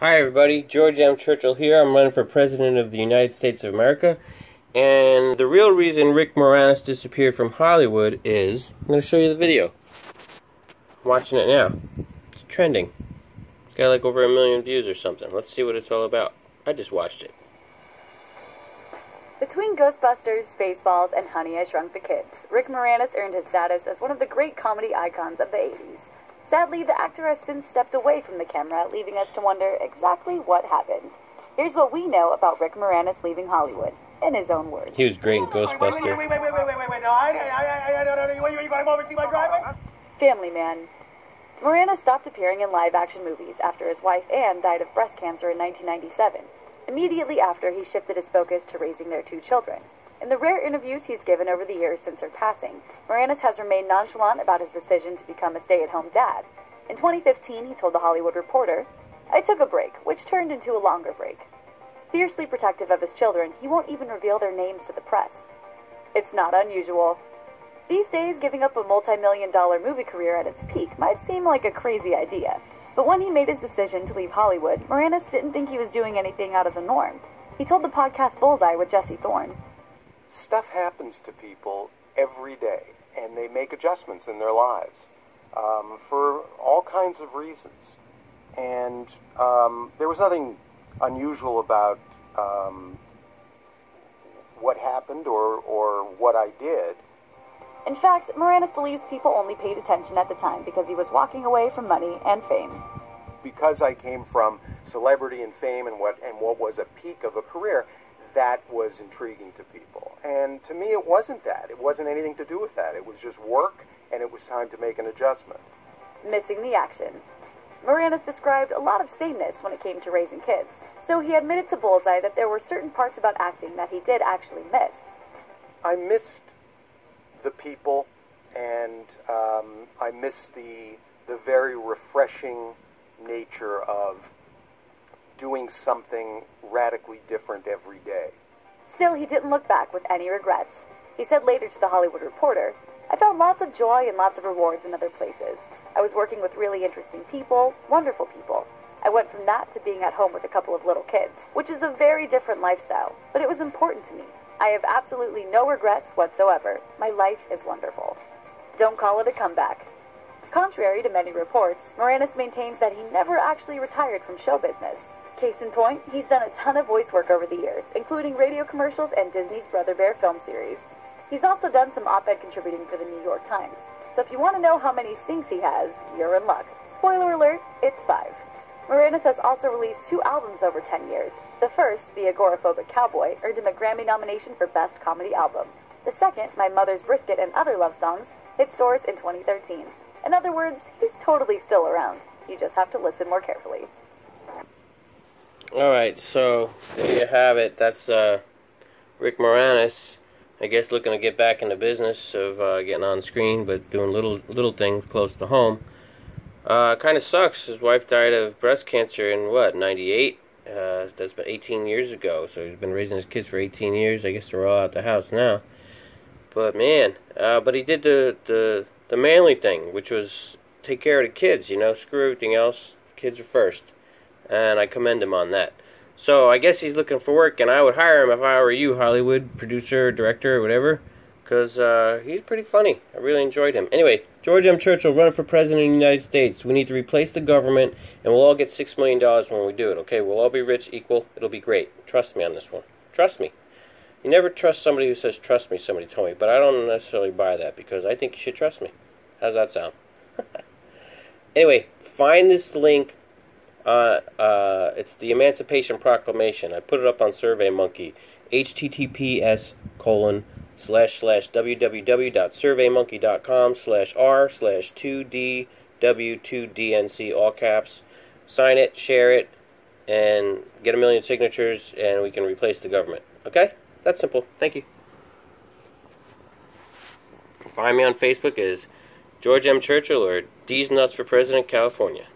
Hi everybody, George M. Churchill here. I'm running for President of the United States of America. And the real reason Rick Moranis disappeared from Hollywood is... I'm going to show you the video. I'm watching it now. It's trending. It's got like over 1 million views or something. Let's see what it's all about. I just watched it. Between Ghostbusters, Spaceballs, and Honey, I Shrunk the Kids, Rick Moranis earned his status as one of the great comedy icons of the 80s. Sadly, the actor has since stepped away from the camera, leaving us to wonder exactly what happened. Here's what we know about Rick Moranis leaving Hollywood, in his own words. He was great in Ghostbusters. Wait. You going to oversee my driveway? Family Man. Moranis stopped appearing in live-action movies after his wife Anne died of breast cancer in 1997. Immediately after, he shifted his focus to raising their 2 children. In the rare interviews he's given over the years since her passing, Moranis has remained nonchalant about his decision to become a stay-at-home dad. In 2015, he told The Hollywood Reporter, "I took a break, which turned into a longer break." Fiercely protective of his children, he won't even reveal their names to the press. It's not unusual. These days, giving up a multi-million-dollar movie career at its peak might seem like a crazy idea. But when he made his decision to leave Hollywood, Moranis didn't think he was doing anything out of the norm. He told the podcast Bullseye with Jesse Thorne, "Stuff happens to people every day, and they make adjustments in their lives for all kinds of reasons. And there was nothing unusual about what happened or what I did." In fact, Moranis believes people only paid attention at the time because he was walking away from money and fame. Because I came from celebrity and fame and what was a peak of a career, that was intriguing to people. And to me, it wasn't that. It wasn't anything to do with that. It was just work, and it was time to make an adjustment. Missing the action. Moranis described a lot of sameness when it came to raising kids, so he admitted to Bullseye that there were certain parts about acting that he did actually miss. I missed the people, and I missed the very refreshing nature of doing something radically different every day. Still, he didn't look back with any regrets. He said later to The Hollywood Reporter, "I felt lots of joy and lots of rewards in other places. I was working with really interesting people, wonderful people. I went from that to being at home with a couple of little kids, which is a very different lifestyle, but it was important to me. I have absolutely no regrets whatsoever. My life is wonderful." Don't call it a comeback. Contrary to many reports, Moranis maintains that he never actually retired from show business. Case in point, he's done a ton of voice work over the years, including radio commercials and Disney's Brother Bear film series. He's also done some op-ed contributing for the New York Times. So if you want to know how many sings he has, you're in luck. Spoiler alert, it's 5. Moranis has also released 2 albums over 10 years. The first, The Agoraphobic Cowboy, earned him a Grammy nomination for Best Comedy Album. The second, My Mother's Brisket and Other Love Songs, hit stores in 2013. In other words, he's totally still around. You just have to listen more carefully. Alright, so there you have it. That's Rick Moranis, I guess, looking to get back in the business of getting on screen, but doing little things close to home. Kind of sucks. His wife died of breast cancer in, what, 98? That's been 18 years ago, so he's been raising his kids for 18 years. I guess they're all out the house now. But, man, but he did the manly thing, which was take care of the kids, you know, screw everything else. The kids are first. And I commend him on that. So, I guess he's looking for work, and I would hire him if I were you, Hollywood producer, director, or whatever. Because he's pretty funny. I really enjoyed him. Anyway, George M. Churchill running for President of the United States. We need to replace the government, and we'll all get $6 million when we do it, okay? We'll all be rich, equal. It'll be great. Trust me on this one. Trust me. You never trust somebody who says, "Trust me," somebody told me. But I don't necessarily buy that, because I think you should trust me. How's that sound? Anyway, find this link. It's the Emancipation Proclamation. I put it up on SurveyMonkey. https://www.surveymonkey.com/r/2dw2dnc, all caps. Sign it, share it, and get 1 million signatures, and we can replace the government. Okay? That's simple. Thank you. Find me on Facebook as George M. Churchill or D's Nuts for President, California.